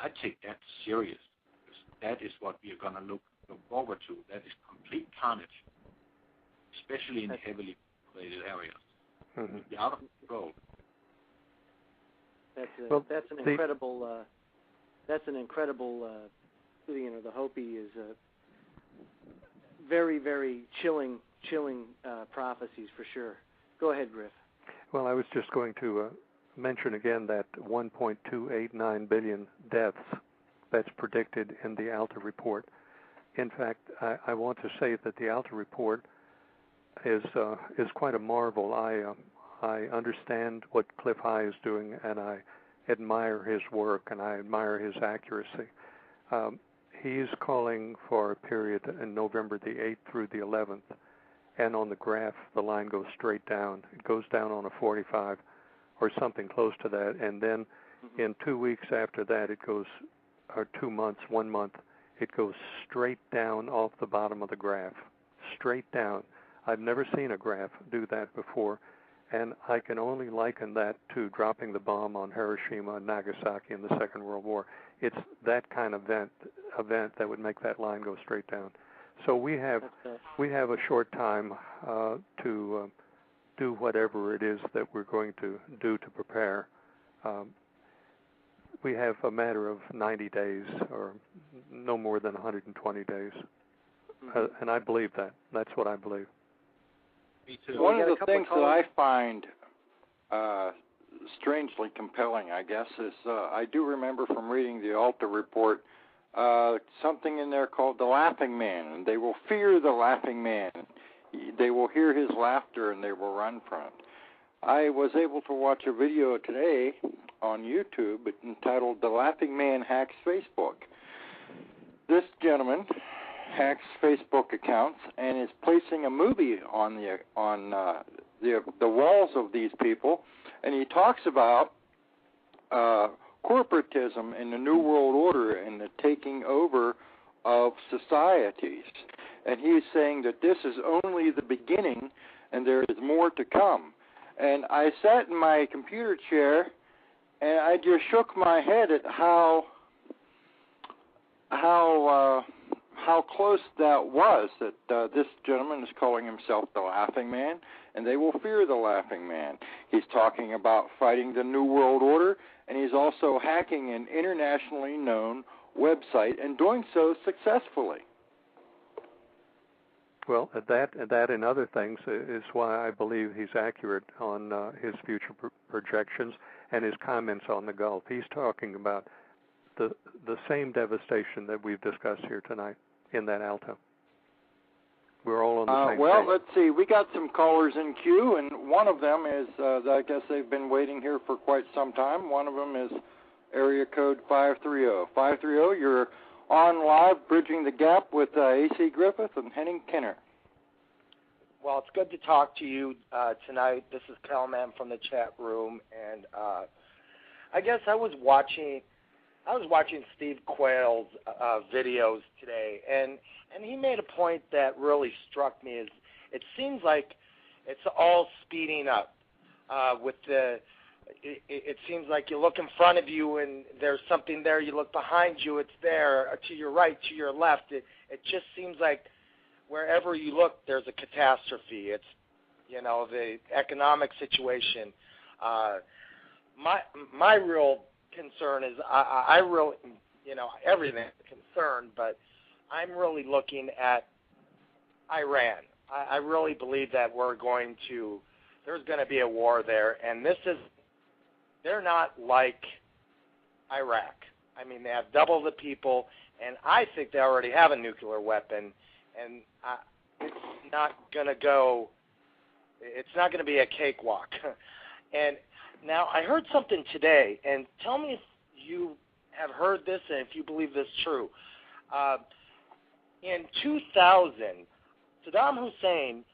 I take that serious. That is what we are going to look forward to. That is complete carnage, especially in heavily populated areas. Mm-hmm. It'll be out of control. That's an incredible. The Hopi is very, very chilling prophecies for sure. Go ahead, Griff. Well, I was just going to mention again that 1.289 billion deaths that's predicted in the ALTA report. In fact, I want to say that the ALTA report is quite a marvel. I understand what Cliff High is doing, and I admire his work, and I admire his accuracy. He's calling for a period in November the 8th through the 11th, and on the graph, the line goes straight down. It goes down on a 45 or something close to that, and then in 2 weeks after that, it goes, or 2 months, 1 month, it goes straight down off the bottom of the graph, straight down. I've never seen a graph do that before, and I can only liken that to dropping the bomb on Hiroshima and Nagasaki in the Second World War. It's that kind of event that would make that line go straight down. So we have a short time to do whatever it is that we're going to do to prepare. We have a matter of 90 days or no more than 120 days. And I believe that. That's what I believe. Me too. One of the things that I find strangely compelling, I guess, is I do remember from reading the ALTA report something in there called the Laughing Man, and they will fear the Laughing Man. They will hear his laughter, and they will run from it. I was able to watch a video today on YouTube entitled "The Laughing Man Hacks Facebook." This gentleman hacks Facebook accounts and is placing a movie on the walls of these people, and he talks about corporatism in the New World Order and the taking over of societies. And he's saying that this is only the beginning and there is more to come. And I sat in my computer chair and I just shook my head at how close that was, that this gentleman is calling himself the Laughing Man, and they will fear the Laughing Man. He's talking about fighting the New World Order, and he's also hacking an internationally known website and doing so successfully. Well, that and other things is why I believe he's accurate on his future projections and his comments on the Gulf. He's talking about the same devastation that we've discussed here tonight in that ALTA. We're all on the same page. Let's see. We got some callers in queue, and one of them is, I guess they've been waiting here for quite some time. One of them is area code 530. 530, you're on live, Bridging the Gap with A.C. Griffith and Henning Kemner. Well, it's good to talk to you tonight. This is Calman from the chat room, and I guess I was watching Steve Quayle's videos today, and he made a point that really struck me. Is it seems like it's all speeding up with the. It seems like you look in front of you and there's something there. You look behind you, it's there. To your right, to your left. It just seems like wherever you look, there's a catastrophe. It's the economic situation. My real concern is I really, everything is concerned, but I'm really looking at Iran. I really believe that there's going to be a war there, and they're not like Iraq. I mean, they have double the people, and I think they already have a nuclear weapon, and it's not going to be a cakewalk. And now, I heard something today, and tell me if you have heard this and if you believe this is true. In 2000, Saddam Hussein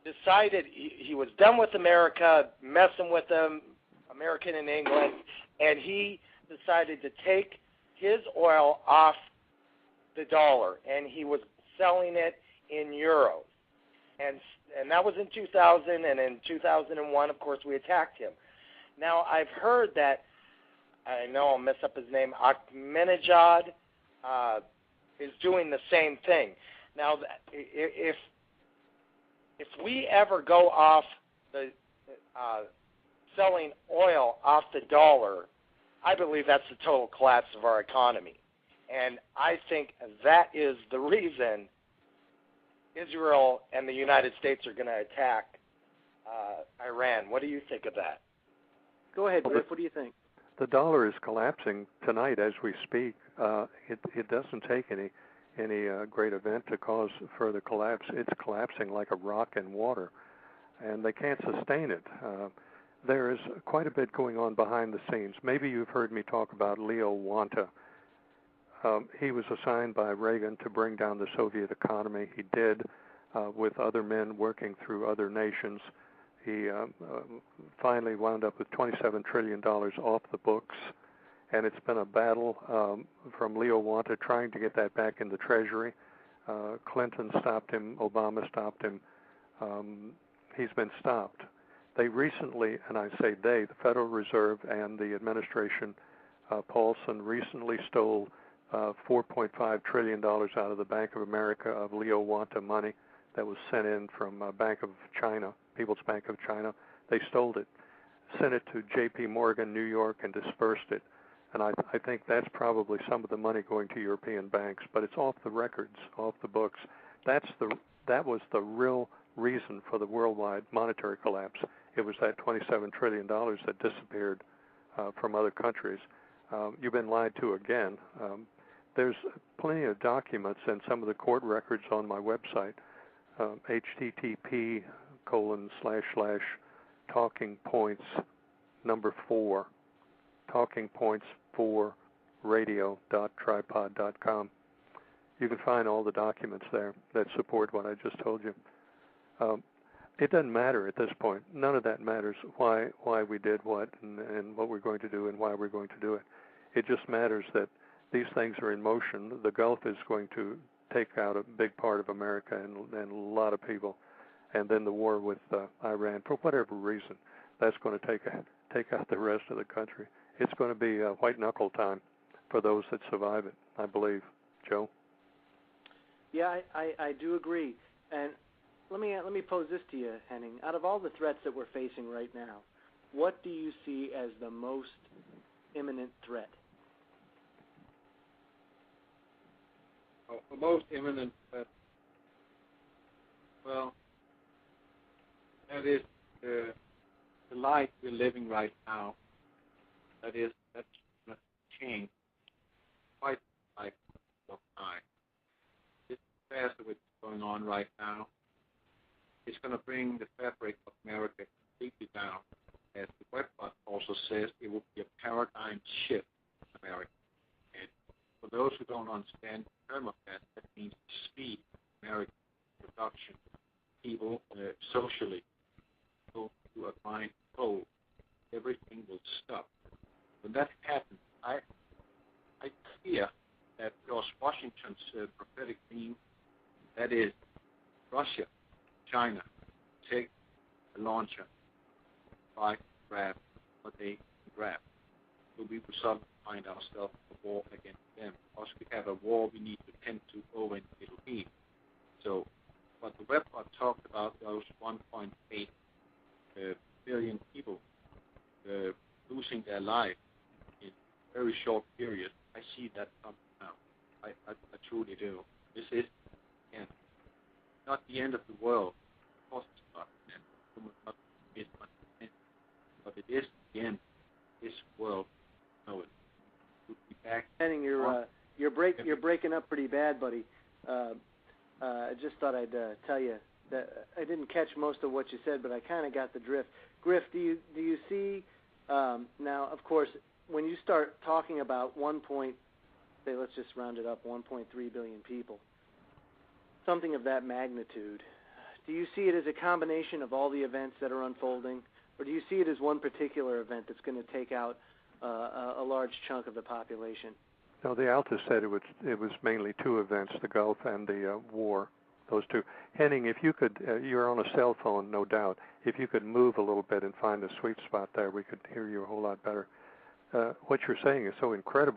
decided he was done with America, messing with them, American and England, and he decided to take his oil off the dollar, and he was selling it in euros. And that was in 2000, and in 2001, of course, we attacked him. Now, I've heard that I know I'll mess up his name, Ahmadinejad, is doing the same thing. Now, if we ever go off the selling oil off the dollar, I believe that's the total collapse of our economy. And I think that is the reason Israel and the United States are going to attack Iran. What do you think of that? Go ahead, Griff. What do you think? The dollar is collapsing tonight as we speak. It doesn't take any great event to cause further collapse. It's collapsing like a rock in water, and they can't sustain it. There is quite a bit going on behind the scenes. Maybe you've heard me talk about Leo Wanta. He was assigned by Reagan to bring down the Soviet economy. He did, with other men working through other nations. He finally wound up with $27 trillion off the books, and it's been a battle from Leo Wanta trying to get that back in the Treasury. Clinton stopped him. Obama stopped him. He's been stopped. They recently, and I say they, the Federal Reserve and the administration, Paulson, recently stole $4.5 trillion out of the Bank of America of Leo Wanta money that was sent in from Bank of China, People's Bank of China. They stole it, sent it to J.P. Morgan, New York, and dispersed it. And I think that's probably some of the money going to European banks, but it's off the records, off the books. That was the real reason for the worldwide monetary collapse. It was that $27 trillion that disappeared from other countries. You've been lied to again. There's plenty of documents and some of the court records on my website, http://talkingpoints4, talkingpoints4radio.tripod.com. You can find all the documents there that support what I just told you. It doesn't matter at this point. None of that matters, why we did what and what we're going to do and why we're going to do it. It just matters that these things are in motion. The Gulf is going to take out a big part of America and a lot of people. And then the war with Iran, for whatever reason, that's going to take out the rest of the country. It's going to be white knuckle time for those that survive it, I believe. Joe? Yeah, I do agree. And let me pose this to you, Henning. Out of all the threats that we're facing right now, what do you see as the most imminent threat? The most imminent threat, well, that is the life we're living right now. That's going to change quite like of time. This disaster which is going on right now is going to bring the fabric of America completely down. As the website also says, it will be a paradigm shift in America. And for those who don't understand the term of that means speed of American production. People socially go to a mind pole. Everything will stop. When that happens, I fear that George Washington's prophetic theme, that is Russia, China, take a launcher, try to grab what they can grab. So we will suddenly find ourselves in a war against them. Because we have a war we need to tend to over in the Middle East. So what the report talked about, those 1.8 billion people losing their life in a very short period, I see that coming now. I truly do. This is, again, not the end of the world. Of course it's not the end. But it is the end of this world. No, it will be back. Henning, you're breaking up pretty bad, buddy. I just thought I'd tell you that I didn't catch most of what you said, but I kind of got the drift. Griff, do you see now? Of course, when you start talking about let's just round it up, 1.3 billion people, something of that magnitude. Do you see it as a combination of all the events that are unfolding, or do you see it as one particular event that's going to take out a large chunk of the population? No, the Alta said it was mainly two events, the Gulf and the war, those two. Henning, if you could, you're on a cell phone, no doubt. If you could move a little bit and find a sweet spot there, we could hear you a whole lot better. what you're saying is so incredible.